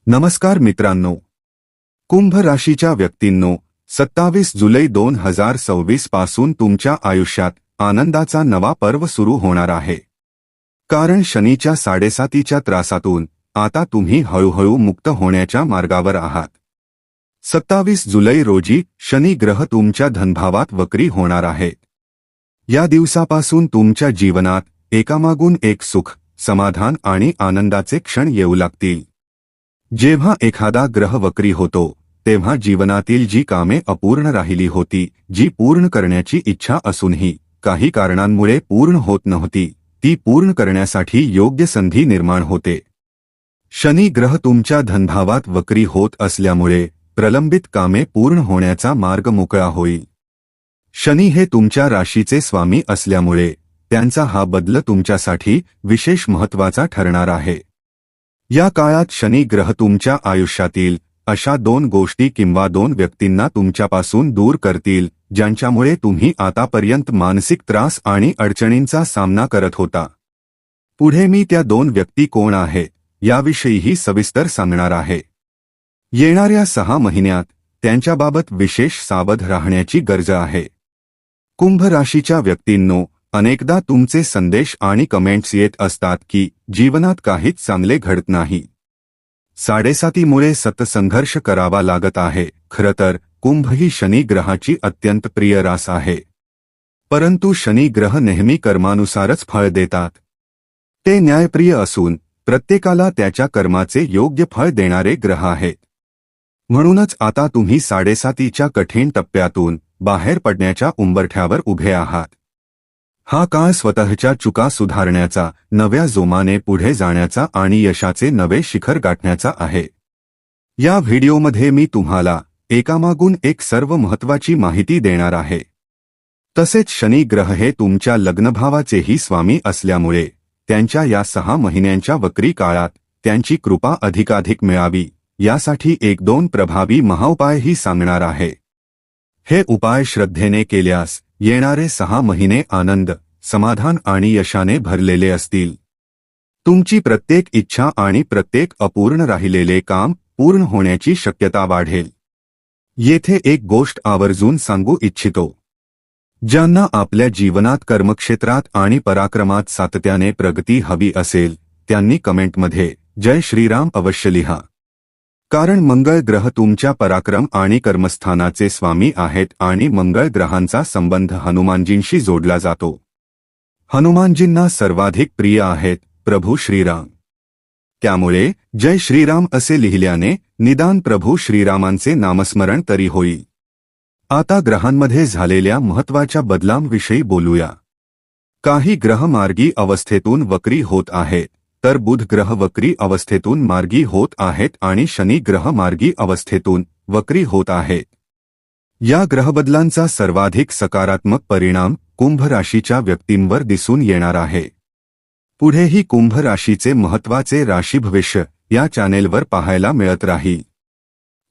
नमस्कार मित्रांनो, कुंभ राशीच्या व्यक्तींनो 27 जुलै 2026 पासून तुमच्या आयुष्यात आनंदाचा नवा पर्व सुरू होणार आहे. कारण शनीच्या 7.5च्या त्रासातून आता तुम्ही हळूहळू मुक्त होण्याच्या मार्गावर आहात. 27 जुलै रोजी शनी ग्रह तुमच्या धनभावात वक्री होणार आहे. या दिवसापासून तुमच्या जीवनात एकामागून एक सुख, समाधान आणि आनंदाचे क्षण येऊ लागतील. जेव्हा एखादा ग्रह वक्री होतो तेव्हा जीवनातील जी कामे अपूर्ण राहिली होती, जी पूर्ण करण्याची इच्छा असूनही काही कारणांमुळे पूर्ण होत नव्हती, ती पूर्ण करण्यासाठी योग्य संधी निर्माण होते. शनी ग्रह तुमच्या धनभावात वक्री होत असल्यामुळे प्रलंबित कामे पूर्ण होण्याचा मार्ग मोकळा होईल. शनी हे तुमच्या राशीचे स्वामी असल्यामुळे त्यांचा हा बदल तुमच्यासाठी विशेष महत्त्वाचा ठरणार आहे. या काळात शनी ग्रह तुमच्या आयुष्यातील अशा 2 गोष्टी किंवा 2 व्यक्तींना तुमच्यापासून दूर करतील, ज्यांच्यामुळे तुम्ही आतापर्यंत मानसिक त्रास आणि अडचणींचा सामना करत होता. पुढे मी त्या 2 व्यक्ती कोण आहेत याविषयीही सविस्तर सांगणार आहे. येणाऱ्या 6 महिन्यात त्यांच्याबाबत विशेष सावध राहण्याची गरज आहे. कुंभ राशीच्या व्यक्तींनो, अनेकदा तुमचे संदेश आणि कमेंट्स येत असतात की जीवनात काहीच चांगले घडत नाही. 7.5मुळे संघर्ष करावा लागत आहे. खरं तर कुंभ ही शनी ग्रहाची अत्यंत प्रिय रास आहे. परंतु शनी ग्रह नेहमी कर्मानुसारच फळ देतात. ते न्यायप्रिय असून प्रत्येकाला त्याच्या कर्माचे योग्य फळ देणारे ग्रह आहेत. म्हणूनच आता तुम्ही 7.5च्या कठीण टप्प्यातून बाहेर पडण्याच्या उंबरठ्यावर उभे आहात. हा काळ स्वतःच्या चुका सुधारण्याचा, नव्या जोमाने पुढे जाण्याचा आणि यशाचे नवे शिखर गाठण्याचा आहे. या व्हिडिओमध्ये मी तुम्हाला एकामागून एक सर्व महत्त्वाची माहिती देणार आहे. तसेच शनी ग्रह हे तुमच्या लग्नभावाचेही स्वामी असल्यामुळे त्यांच्या या 6 महिन्यांच्या वक्री काळात त्यांची कृपा अधिकाधिक मिळावी यासाठी 1-2 प्रभावी महाउपायही सांगणार आहे. हे उपाय श्रद्धेने केल्यास येणारे 6 महिने आनंद, समाधान आणि यशाने भरलेले असतील. तुमची प्रत्येक इच्छा आणि प्रत्येक अपूर्ण राहिलेले काम पूर्ण होण्याची शक्यता वाढेल. येथे एक गोष्ट आवर्जून सांगू इच्छितो. ज्यांना आपल्या जीवनात कर्मक्षेत्रात आणि पराक्रमात सातत्याने प्रगती हवी असेल त्यांनी कमेंटमध्ये जय श्रीराम अवश्य लिहा. कारण मंगळ ग्रह तुमच्या पराक्रम आणि कर्मस्थानाचे स्वामी आहेत आणि मंगळ ग्रहांचा संबंध हनुमानजींशी जोडला जातो. हनुमानजींना सर्वाधिक प्रिय आहेत प्रभू श्रीराम. त्यामुळे जय श्रीराम असे लिहिल्याने निदान प्रभू श्रीरामांचे नामस्मरण तरी होईल. आता ग्रहांमध्ये झालेल्या महत्त्वाच्या बदलांविषयी बोलूया. काही ग्रह मार्गी अवस्थेतून वक्री होत आहेत, तर बुध ग्रह वक्री अवस्थेतून मार्गी होत आहेत आणि शनी ग्रह मार्गी अवस्थेतून वक्री होत आहेत. या ग्रहबदलांचा सर्वाधिक सकारात्मक परिणाम कुंभ राशीच्या व्यक्तींवर दिसून येणार आहे. पुढेही कुंभ राशीचे महत्त्वाचे राशी भविष्य या चॅनेलवर पाहायला मिळत राहील.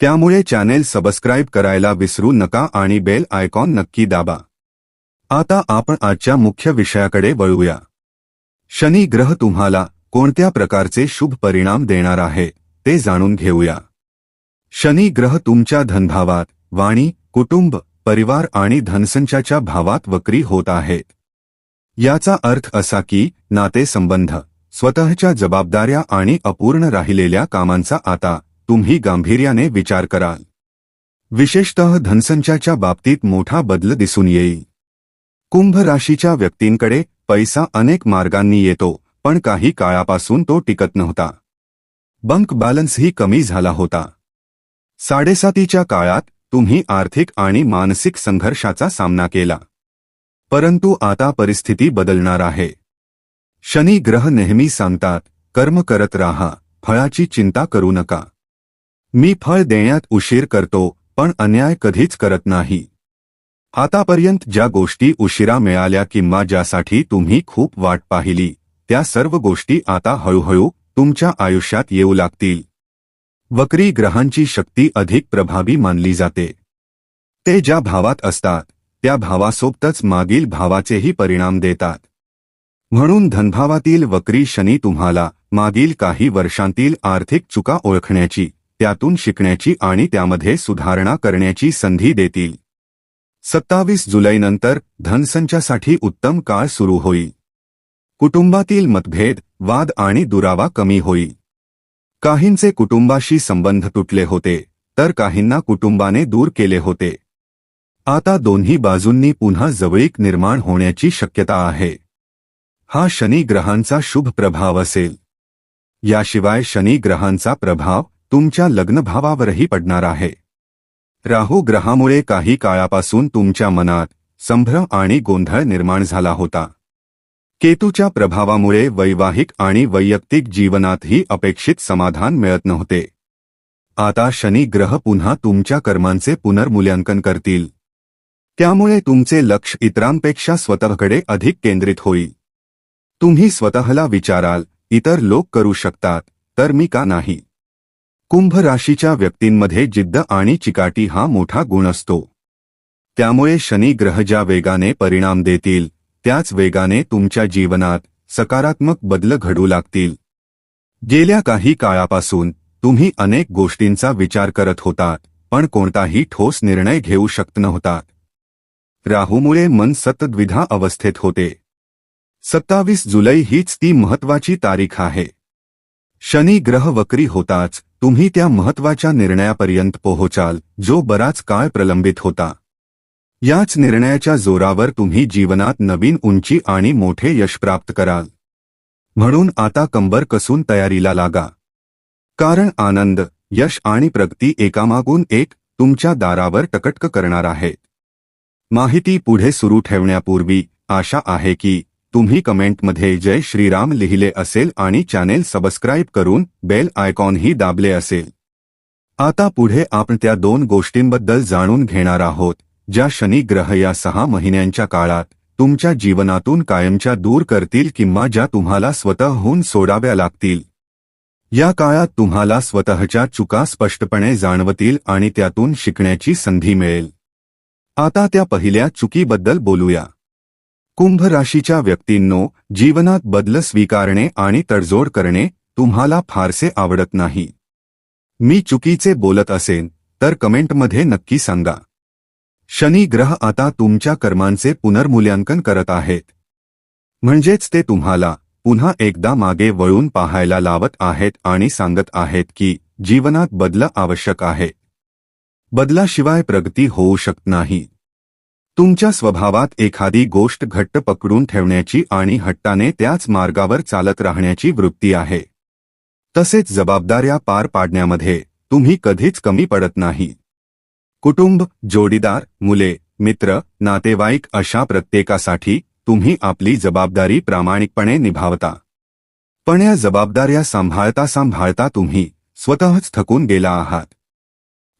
त्यामुळे चॅनेल सबस्क्राईब करायला विसरू नका आणि बेल आयकॉन नक्की दाबा. आता आपण आजच्या मुख्य विषयाकडे वळूया. शनी ग्रह तुम्हाला कोणत्या प्रकारचे शुभ परिणाम देणार आहे ते जाणून घेऊया. शनी ग्रह तुमच्या धनभावात, वाणी, कुटुंब, परिवार आणि धनसंचाच्या भावात वक्री होत आहेत. याचा अर्थ असा की नातेसंबंध, स्वतःच्या जबाबदाऱ्या आणि अपूर्ण राहिलेल्या कामांचा आता तुम्ही गांभीर्याने विचार कराल. विशेषतः धनसंचाच्या बाबतीत मोठा बदल दिसून येईल. कुंभ राशीच्या व्यक्तींकडे पैसा अनेक मार्गांनी येतो, पण काही काळापासून तो टिकत नव्हता. बँक बॅलन्सही कमी झाला होता. 7.5च्या काळात तुम्ही आर्थिक आणि मानसिक संघर्षाचा सामना केला. परंतु आता परिस्थिती बदलणार आहे. शनी ग्रह नेहमी सांगतात, कर्म करत राहा, फळाची चिंता करू नका. मी फळ देण्यात उशीर करतो पण अन्याय कधीच करत नाही. आतापर्यंत ज्या गोष्टी उशिरा मिळाल्या किंवा ज्यासाठी तुम्ही खूप वाट पाहिली त्या सर्व गोष्टी आता हळूहळू तुमच्या आयुष्यात येऊ लागतील. वक्री ग्रहांची शक्ती अधिक प्रभावी मानली जाते. ते ज्या भावात असतात त्या भावासोबतच मागील भावाचेही परिणाम देतात. म्हणून धनभावातील वक्री शनी तुम्हाला मागील काही वर्षांतील आर्थिक चुका ओळखण्याची, त्यातून शिकण्याची आणि त्यामध्ये सुधारणा करण्याची संधी देतील. 27 जुलैनंतर धनसंचासाठी उत्तम काळ सुरू होईल. कुटुंबातील मतभेद, वाद आणि दुरावा कमी होईल. काहींचे कुटुंबाशी संबंध तुटले होते, तर काहींना कुटुंबाने दूर केले होते. आता दोन्ही बाजूंनी पुन्हा जवळीक निर्माण होण्याची शक्यता आहे. हा शनी ग्रहांचा शुभ प्रभाव असेल. याशिवाय शनी ग्रहांचा प्रभाव तुमच्या लग्नभावावरही पडणार आहे. राहू ग्रहामुळे काही काळापासून तुमच्या मनात संभ्रम आणि गोंधळ निर्माण झाला होता. केतूच्या प्रभावामुळे वैवाहिक आणि वैयक्तिक जीवनातही अपेक्षित समाधान मिळत नव्हते. आता शनी ग्रह पुन्हा तुमच्या कर्मांचे पुनर्मूल्यांकन करतील. त्यामुळे तुमचे लक्ष इतरांपेक्षा स्वतःकडे अधिक केंद्रित होईल. तुम्ही स्वतःला विचाराल, इतर लोक करू शकतात, तर मी का नाही? कुंभ राशीच्या व्यक्तींमध्ये जिद्द आणि चिकाटी हा मोठा गुण असतो. त्यामुळे शनी ग्रह ज्या वेगाने परिणाम देतील, त्याच वेगाने तुमच्या जीवनात सकारात्मक बदल घडू लागतील. गेल्या काही काळापासून तुम्ही अनेक गोष्टींचा विचार करत होतात, पण कोणताही ठोस निर्णय घेऊ शकत नव्हतात. राहूमुळे मन सतत द्विधा अवस्थेत होते. 27 जुलै हीच ती महत्वाची तारीख आहे. शनी ग्रह वक्री होताच तुम्ही त्या महत्वाच्या निर्णयापर्यंत पोहोचाल, जो बराच काळ प्रलंबित होता. याच निर्णयाच्या जोरावर तुम्ही जीवनात नवीन उंची आणि मोठे यश प्राप्त कराल. म्हणून आता कंबर कसून तयारीला लागा. कारण आनंद, यश आणि प्रगती एकामागून एक तुमच्या दारावर टकटक करणार आहेत. माहिती पुढे सुरू ठेवण्यापूर्वी आशा आहे की तुम्ही कमेंटमध्ये जय श्रीराम लिहिले असेल आणि चॅनेल सबस्क्राईब करून बेल आयकॉनही दाबले असेल. आता पुढे आपण त्या दोन गोष्टींबद्दल जाणून घेणार आहोत, ज्या शनी ग्रह या 6 महिन्यांच्या काळात तुमच्या जीवनातून कायमच्या दूर करतील किंवा ज्या तुम्हाला स्वतःहून सोडाव्या लागतील. या काळात तुम्हाला स्वतःच्या चुका स्पष्टपणे जाणवतील आणि त्यातून शिकण्याची संधी मिळेल. आता त्या पहिल्या चुकीबद्दल बोलूया. कुंभ राशीच्या व्यक्तींनो, जीवनात बदल स्वीकारणे आणि तडजोड करणे तुम्हाला फारसे आवडत नाही. मी चुकीचे बोलत असेन तर कमेंटमध्ये नक्की सांगा. शनी ग्रह आता तुमच्या कर्मांचे पुनर्मूल्यांकन करत आहेत. म्हणजेच ते तुम्हाला पुन्हा एकदा मागे वळून पाहायला लावत आहेत आणि सांगत आहेत की जीवनात बदल आवश्यक आहे. बदलाशिवाय प्रगती होऊ शकत नाही. तुमच्या स्वभावात एखादी गोष्ट घट्ट पकडून ठेवण्याची आणि हट्टाने त्याच मार्गावर चालत राहण्याची वृत्ती आहे. तसेच जबाबदाऱ्या पार पाडण्यामध्ये तुम्ही कधीच कमी पडत नाही. कुटुंब, जोडीदार, मुले, मित्र, नातेवाईक अशा प्रत्येकासाठी तुम्ही आपली जबाबदारी प्रामाणिकपणे निभावता. पण या जबाबदाऱ्या सांभाळता तुम्ही स्वतःच थकून गेला आहात.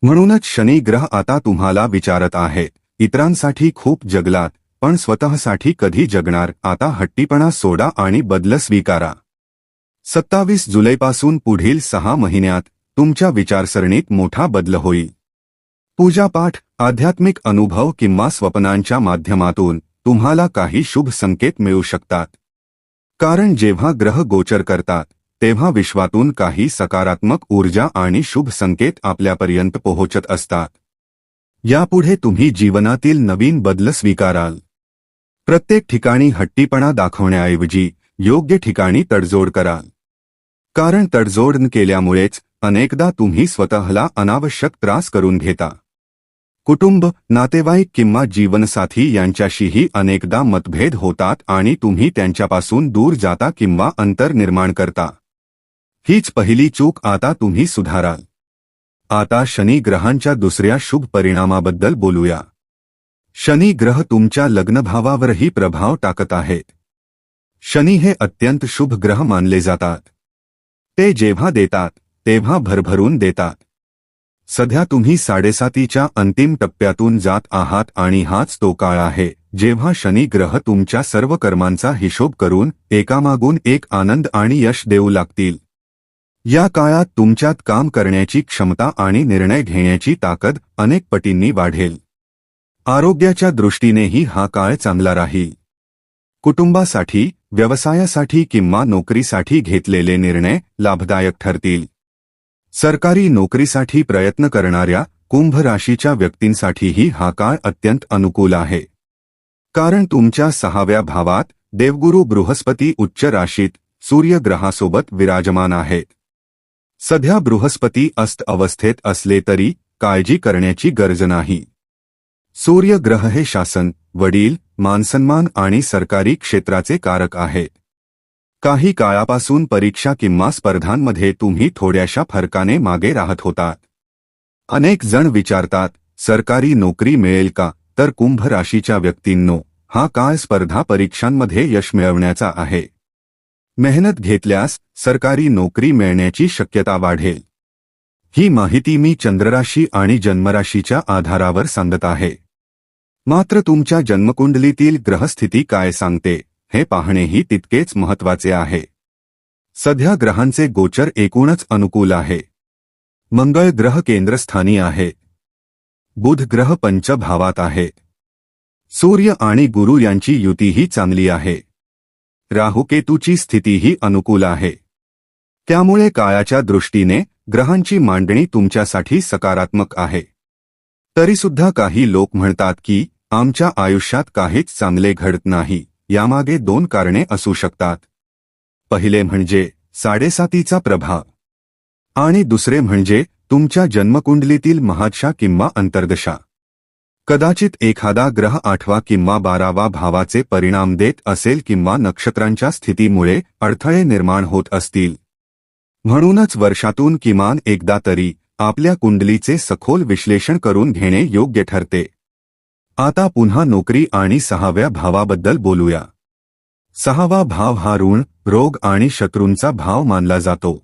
म्हणूनच शनी ग्रह आता तुम्हाला विचारत आहेत, इतरांसाठी खूप जगलात, पण स्वतःसाठी कधी जगणार? आता हट्टीपणा सोडा आणि बदल स्वीकारा. 27 जुलैपासून पुढील 6 महिन्यात तुमच्या विचारसरणीत मोठा बदल होईल. पूजापाठ, आध्यात्मिक अनुभव किंवा स्वप्नांच्या माध्यमातून तुम्हाला काही शुभ संकेत मिळू शकतात. कारण जेव्हा ग्रह गोचर करतात तेव्हा विश्वातून काही सकारात्मक ऊर्जा आणि शुभ संकेत आपल्यापर्यंत पोहोचत असतात. यापुढे तुम्ही जीवनातील नवीन बदल स्वीकाराल. प्रत्येक ठिकाणी हट्टीपणा दाखवण्याऐवजी योग्य ठिकाणी तडजोड कराल. कारण तडजोड केल्यामुळेच अनेकदा तुम्ही स्वतःला अनावश्यक त्रास करून घेता. कुटुंब, नातेवाईक किंवा जीवनसाथी यांच्याशीही अनेकदा मतभेद होतात आणि तुम्ही त्यांच्यापासून दूर जाता किंवा अंतर निर्माण करता. हीच पहिली चूक आता तुम्ही सुधाराल. आता शनी ग्रहांच्या दुसऱ्या शुभ परिणामाबद्दल बोलूया. शनी ग्रह तुमच्या लग्नभावावरही प्रभाव टाकत आहेत. शनी हे अत्यंत शुभ ग्रह मानले जातात. ते जेव्हा देतात तेव्हा भरभरून देतात. सध्या तुम्ही 7.5च्या अंतिम टप्प्यातून जात आहात आणि हाच तो काळ आहे जेव्हा शनी ग्रह तुमच्या सर्व कर्मांचा हिशोब करून एकामागून एक आनंद आणि यश देऊ लागतील. या काळात तुमच्यात काम करण्याची क्षमता आणि निर्णय घेण्याची ताकद अनेक पटींनी वाढेल. आरोग्याच्या दृष्टीनेही हा काळ चांगला राहील. कुटुंबासाठी, व्यवसायासाठी किंवा नोकरीसाठी घेतलेले निर्णय लाभदायक ठरतील. सरकारी नोकरीसाठी प्रयत्न करणाऱ्या कुंभ राशीच्या व्यक्तींसाठीही हा काळ अत्यंत अनुकूल आहे. कारण तुमच्या 6व्या भावात देवगुरु बृहस्पती उच्च राशीत सूर्यग्रहासोबत विराजमान आहेत. सध्या बृहस्पती अस्त अवस्थेत असले तरी काळजी करण्याची गरज नाही. सूर्यग्रह हे शासन, वडील, मानसन्मान आणि सरकारी क्षेत्राचे कारक आहेत. काही काळापासून परीक्षा किंवा स्पर्धांमध्ये तुम्ही थोड्याशा फरकाने मागे राहत होतात. अनेक जण विचारतात, सरकारी नोकरी मिळेल का? तर कुंभ राशीच्या व्यक्तींनो, हा काळ स्पर्धा परीक्षांमध्ये यश मिळवण्याचा आहे. मेहनत घेतल्यास सरकारी नोकरी मिळण्याची शक्यता वाढेल. ही माहिती मी चंद्रराशी आणि जन्मराशीच्या आधारावर सांगत आहे. मात्र तुमच्या जन्मकुंडलीतील ग्रहस्थिती काय सांगते हे पाहणेही तितकेच महत्त्वाचे आहे. सध्या ग्रहांचे गोचर एकूणच अनुकूल आहे. मंगळ ग्रह केंद्रस्थानी आहे. बुध ग्रह पंचभावात आहे. सूर्य आणि गुरु यांची युतीही चांगली आहे. राहुकेतूची स्थितीही अनुकूल आहे. त्यामुळे काळाच्या दृष्टीने ग्रहांची मांडणी तुमच्यासाठी सकारात्मक आहे. तरीसुद्धा काही लोक म्हणतात की आमच्या आयुष्यात काहीच चांगले घडत नाही. यामागे 2 कारणे असू शकतात. पहिले म्हणजे 7.5चा प्रभाव आणि दुसरे म्हणजे तुमच्या जन्मकुंडलीतील महादशा किंवा अंतर्दशा. कदाचित एखादा ग्रह 8वा किंवा 12वा भावाचे परिणाम देत असेल किंवा नक्षत्रांच्या स्थितीमुळे अडथळे निर्माण होत असतील. म्हणूनच वर्षातून किमान एकदा तरी आपल्या कुंडलीचे सखोल विश्लेषण करून घेणे योग्य ठरते. आता पुन्हा नोकरी आणि 6व्या भावाबद्दल बोलूया. 6वा भाव हा ऋण, रोग आणि शत्रूंचा भाव मानला जातो.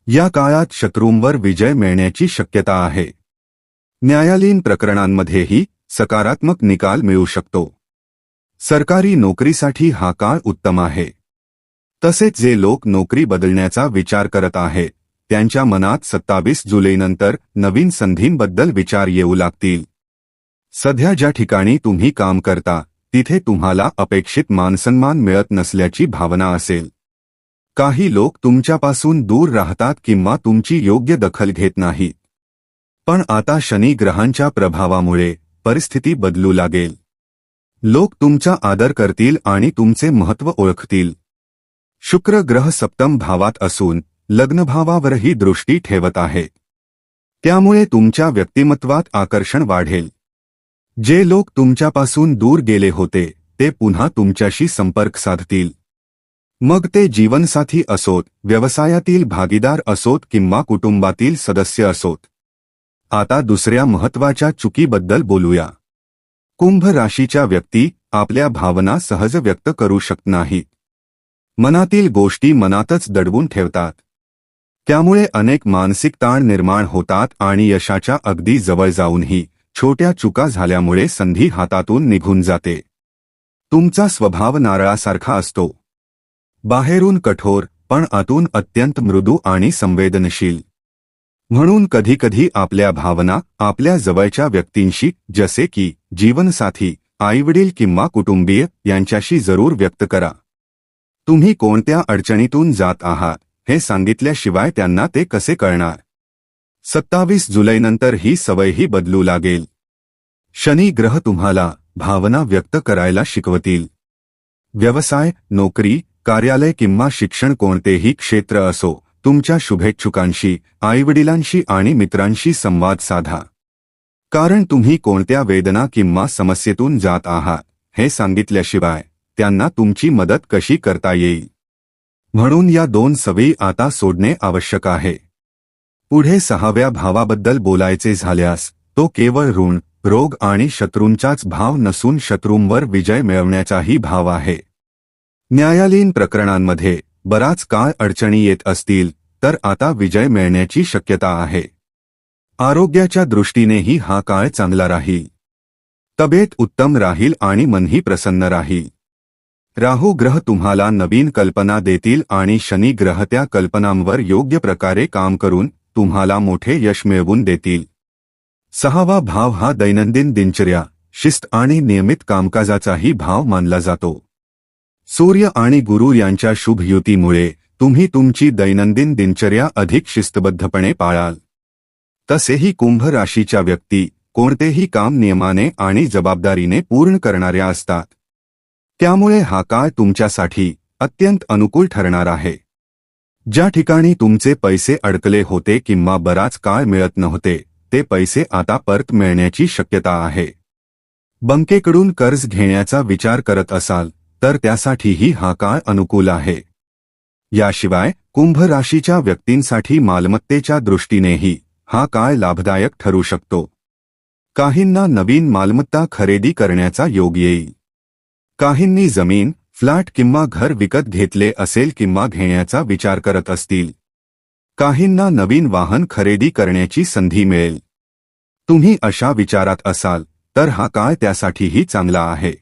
या काळात शत्रूंवर विजय मिळण्याची शक्यता आहे. न्यायालयीन प्रकरणांमध्येही सकारात्मक निकाल मिळू शकतो. सरकारी नोकरीसाठी हा काळ उत्तम आहे. तसेच जे लोक नोकरी बदलण्याचा विचार करत आहेत त्यांच्या मनात 27 जुलैनंतर नवीन संधींबद्दल विचार येऊ लागतील. सध्या ज्या ठिकाणी तुम्ही काम करता तिथे तुम्हाला अपेक्षित मानसन्मान मिळत नसल्याची भावना असेल. काही लोक तुमच्यापासून दूर राहतात किंवा तुमची योग्य दखल घेत नाहीत. पण आता शनी ग्रहांच्या प्रभावामुळे परिस्थिती बदलू लागेल. लोक तुमचा आदर करतील आणि तुमचे महत्त्व ओळखतील. शुक्र ग्रह 7म भावात असून लग्नभावावरही दृष्टी ठेवत आहे. त्यामुळे तुमच्या व्यक्तिमत्वात आकर्षण वाढेल. जे लोक तुमच्यापासून दूर गेले होते ते पुन्हा तुमच्याशी संपर्क साधतील. मग ते जीवनसाथी असोत, व्यवसायातील भागीदार असोत किंवा कुटुंबातील सदस्य असोत. आता दुसऱ्या महत्त्वाच्या चुकीबद्दल बोलूया. कुंभ राशीच्या व्यक्ती आपल्या भावना सहज व्यक्त करू शकत नाहीत. मनातील गोष्टी मनातच दडवून ठेवतात. त्यामुळे अनेक मानसिक ताण निर्माण होतात आणि यशाच्या अगदी जवळ जाऊनही छोट्या चुका झाल्यामुळे संधी हातातून निघून जाते. तुमचा स्वभाव नारळासारखा असतो. बाहेरून कठोर पण आतून अत्यंत मृदू आणि संवेदनशील. म्हणून कधीकधी आपल्या भावना आपल्या जवळच्या व्यक्तींशी जसे की जीवनसाथी, आईवडील किंवा कुटुंबीय यांच्याशी जरूर व्यक्त करा. तुम्ही कोणत्या अडचणीतून जात आहात हे सांगितल्याशिवाय त्यांना ते कसे कळणार. 27 जुलैनंतर ही सवयही बदलू लागेल. शनी ग्रह तुम्हाला भावना व्यक्त करायला शिकवतील. व्यवसाय, नोकरी, कार्यालय किंवा शिक्षण कोणतेही क्षेत्र असो, तुमच्या शुभेच्छुकांशी, आईवडिलांशी आणि मित्रांशी संवाद साधा. कारण तुम्ही कोणत्या वेदना किंवा समस्येतून जात आहात हे सांगितल्याशिवाय त्यांना तुमची मदत कशी करता येईल. म्हणून या 2 सवयी आता सोडणे आवश्यक आहे. पुढे 6व्या भावाबद्दल बोलायचे झाल्यास तो केवळ ऋण, रोग आणि शत्रूंचाच भाव नसून शत्रूंवर विजय मिळवण्याचाही भाव आहे. न्यायालयीन प्रकरणांमध्ये बराच काळ अडचणी येत असतील तर आता विजय मिळण्याची शक्यता आहे. आरोग्याच्या दृष्टीनेही हा काळ चांगला राहील. तब्येत उत्तम राहील आणि मनही प्रसन्न राहील. राहू ग्रह तुम्हाला नवीन कल्पना देतील आणि शनी ग्रह त्या कल्पनांवर योग्य प्रकारे काम करून तुम्हाला मोठे यश मिळवून देतील. 6वा भाव हा दैनंदिन दिनचर्या, शिस्त आणि नियमित कामकाजाचाही भाव मानला जातो. सूर्य आणि गुरु यांच्या शुभ युतीमुळे तुम्ही तुमची दैनंदिन दिनचर्या अधिक शिस्तबद्धपणे पाळाल. तसेही कुंभ राशीच्या व्यक्ती कोणतेही काम नियमाने आणि जबाबदारीने पूर्ण करणाऱ्या असतात. त्यामुळे हा काळ तुमच्यासाठी अत्यंत अनुकूल ठरणार आहे. ज्या ठिकाणी तुमचे पैसे अडकले होते किंवा बराच काळ मिळत नव्हते, ते पैसे आता परत मिळण्याची शक्यता आहे. बँकेकडून कर्ज घेण्याचा विचार करत असाल तर त्यासाठीही हा काळ अनुकूल आहे. याशिवाय कुंभ राशीच्या व्यक्तींसाठी मालमत्तेच्या दृष्टीनेही हा काळ लाभदायक ठरू शकतो. काहींना नवीन मालमत्ता खरेदी करण्याचा योग येईल. काहींनी जमीन, फ्लॅट किंवा घर विकत घेतले असेल किंवा घेण्याचा विचार करत असतील. काहींना नवीन वाहन खरेदी करण्याची संधी मिळेल. तुम्ही अशा विचारात असाल तर हा काळ त्यासाठीही चांगला आहे.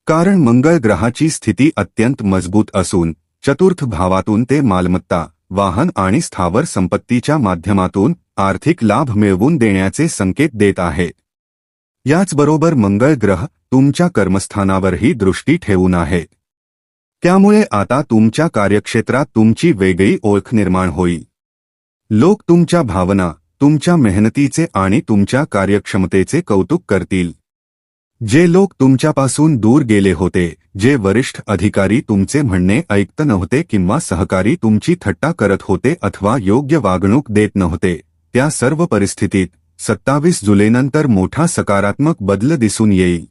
कारण मंगळ ग्रहाची स्थिती अत्यंत मजबूत असून चतुर्थ भावातून ते मालमत्ता, वाहन आणि स्थावर संपत्तीच्या माध्यमातून आर्थिक लाभ मिळवून देण्याचे संकेत देत आहेत. याचबरोबर मंगळ ग्रह तुमच्या कर्मस्थानावरही दृष्टी ठेवून आहेत. त्यामुळे आता तुमच्या कार्यक्षेत्रात तुमची वेगळी ओळख निर्माण होईल. लोक तुमच्या भावना, तुमच्या मेहनतीचे आणि तुमच्या कार्यक्षमतेचे कौतुक करतील. जे लोक तुमच्यापासून दूर गेले होते, जे वरिष्ठ अधिकारी तुमचे म्हणणे ऐकत नव्हते किंवा सहकारी तुमची थट्टा करत होते अथवा योग्य वागणूक देत नव्हते, त्या सर्व परिस्थितीत 27 जुलैनंतर मोठा सकारात्मक बदल दिसून येईल.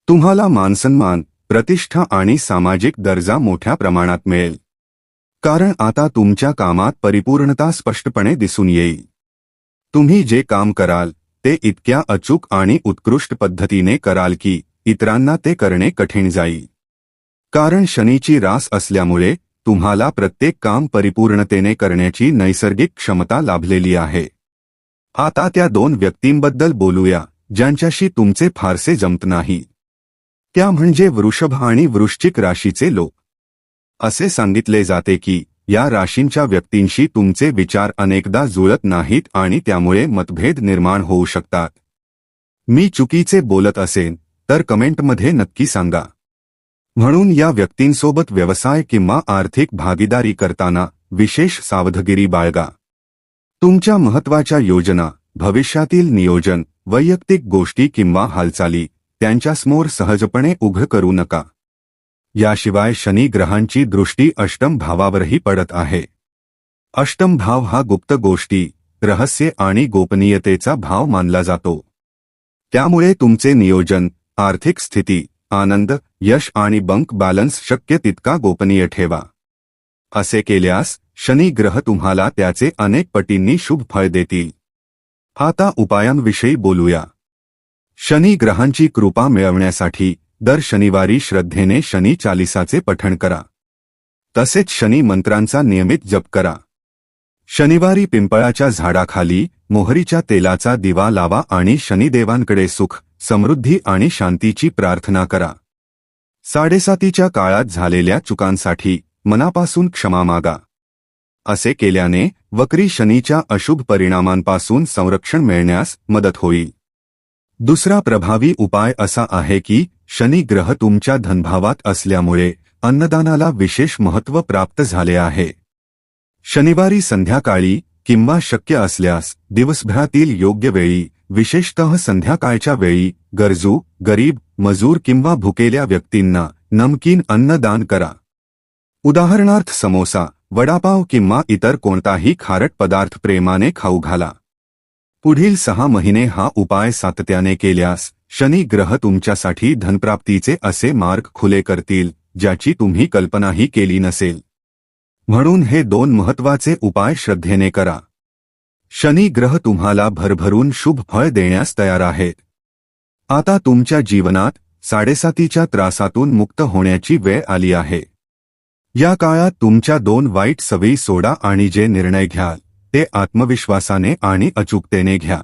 तुम्हाला मानसन्मान, प्रतिष्ठा आणि सामाजिक दर्जा मोठ्या प्रमाणात मिळेल. कारण आता तुमच्या कामात परिपूर्णता स्पष्टपणे दिसून येईल. तुम्ही जे काम कराल ते इतक्या अचूक आणि उत्कृष्ट पद्धतीने कराल की इतरांना ते करणे कठीण जाईल. कारण शनीची रास असल्यामुळे तुम्हाला प्रत्येक काम परिपूर्णतेने करण्याची नैसर्गिक क्षमता लाभलेली आहे. आता त्या दोन व्यक्तींबद्दल बोलूया ज्यांच्याशी तुमचे फारसे जमत नाही. त्या म्हणजे वृषभ आणि वृश्चिक राशीचे लोक. असे सांगितले जाते की या राशींच्या व्यक्तींशी तुमचे विचार अनेकदा जुळत नाहीत आणि त्यामुळे मतभेद निर्माण होऊ शकतात. मी चुकीचे बोलत असेन तर कमेंटमध्ये नक्की सांगा. म्हणून या व्यक्तींसोबत व्यवसाय किंवा आर्थिक भागीदारी करताना विशेष सावधगिरी बाळगा. तुमच्या महत्त्वाच्या योजना, भविष्यातील नियोजन, वैयक्तिक गोष्टी किंवा हालचाली त्यांच्यासमोर सहजपणे उघड करू नका. याशिवाय शनी ग्रहांची दृष्टी अष्टम भावावरही पडत आहे. अष्टम भाव हा गुप्त गोष्टी, रहस्य आणि गोपनीयतेचा भाव मानला जातो. त्यामुळे तुमचे नियोजन, आर्थिक स्थिती, आनंद, यश आणि बँक बॅलन्स शक्य तितका गोपनीय ठेवा. असे केल्यास शनी ग्रह तुम्हाला त्याचे अनेक पटींनी शुभ फळ देतील. आता उपायांविषयी बोलूया. शनी ग्रहांची कृपा मिळवण्यासाठी दर शनिवारी श्रद्धेने शनी चालिसाचे पठण करा. तसेच शनी मंत्रांचा नियमित जप करा. शनिवारी पिंपळाच्या झाडाखाली मोहरीच्या तेलाचा दिवा लावा आणि शनिदेवांकडे सुख, समृद्धी आणि शांतीची प्रार्थना करा. 7:30च्या काळात झालेल्या चुकांसाठी मनापासून क्षमा मागा. असे केल्याने वक्री शनीच्या अशुभ परिणामांपासून संरक्षण मिळण्यास मदत होईल. दुसरा प्रभावी उपाय असा आहे की शनी ग्रह तुमच्या धनभावात असल्यामुळे अन्नदानाला विशेष महत्त्व प्राप्त झाले आहे. शनिवारी संध्याकाळी किंवा शक्य असल्यास दिवसभरातील योग्य वेळी, विशेषतः संध्याकाळच्या वेळी गरजू, गरीब, मजूर किंवा भुकेल्या व्यक्तींना नमकीन अन्न दान करा. उदाहरणार्थ समोसा, वडापाव किंवा इतर कोणताही खारट पदार्थ प्रेमाने खाऊ घाला. पुढील 6 महिने हा उपाय सातत्याने केल्यास शनी ग्रह तुमच्यासाठी धनप्राप्तीचे असे मार्ग खुले करतील ज्याची तुम्ही कल्पनाही केली नसेल. म्हणून हे 2 महत्त्वाचे उपाय श्रद्धेने करा. शनी ग्रह तुम्हाला भरभरून शुभ फळ देण्यास तयार आहेत. आता तुमच्या जीवनात 7:30च्या त्रासातून मुक्त होण्याची वेळ आली आहे. या काळात तुमच्या 2 वाईट सवयी सोडा आणि जे निर्णय घ्याल ते आत्मविश्वासाने आणि अचूकतेने घ्या.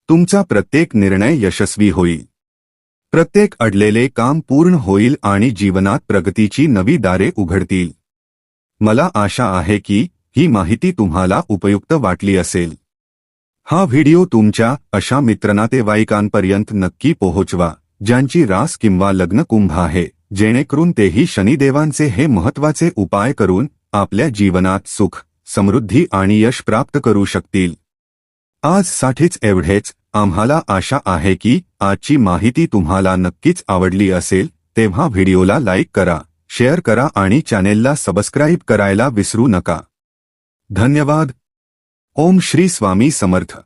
तुमचा प्रत्येक निर्णय यशस्वी होईल. प्रत्येक अडलेले काम पूर्ण होईल आणि जीवनात प्रगतीची नवी दारे उघडतील. मला आशा आहे की ही माहिती तुम्हाला उपयुक्त वाटली असेल. हा व्हिडिओ तुमच्या अशा मित्रनातेवाईकांपर्यंत नक्की पोहोचवा ज्यांची रास किंवा लग्न कुंभ आहे, जेणेकरून तेही शनिदेवांचे हे महत्त्वाचे उपाय करून आपल्या जीवनात सुख, समृद्धी आणि यश प्राप्त करू शकतील. आजसाठीच एवढेच. आम्हाला आशा आहे की आजची माहिती तुम्हाला नक्कीच आवडली असेल. तेव्हा व्हिडिओला लाईक करा, शेअर करा आणि चॅनेलला सबस्क्राईब करायला विसरू नका. धन्यवाद. ओम श्री स्वामी समर्थ.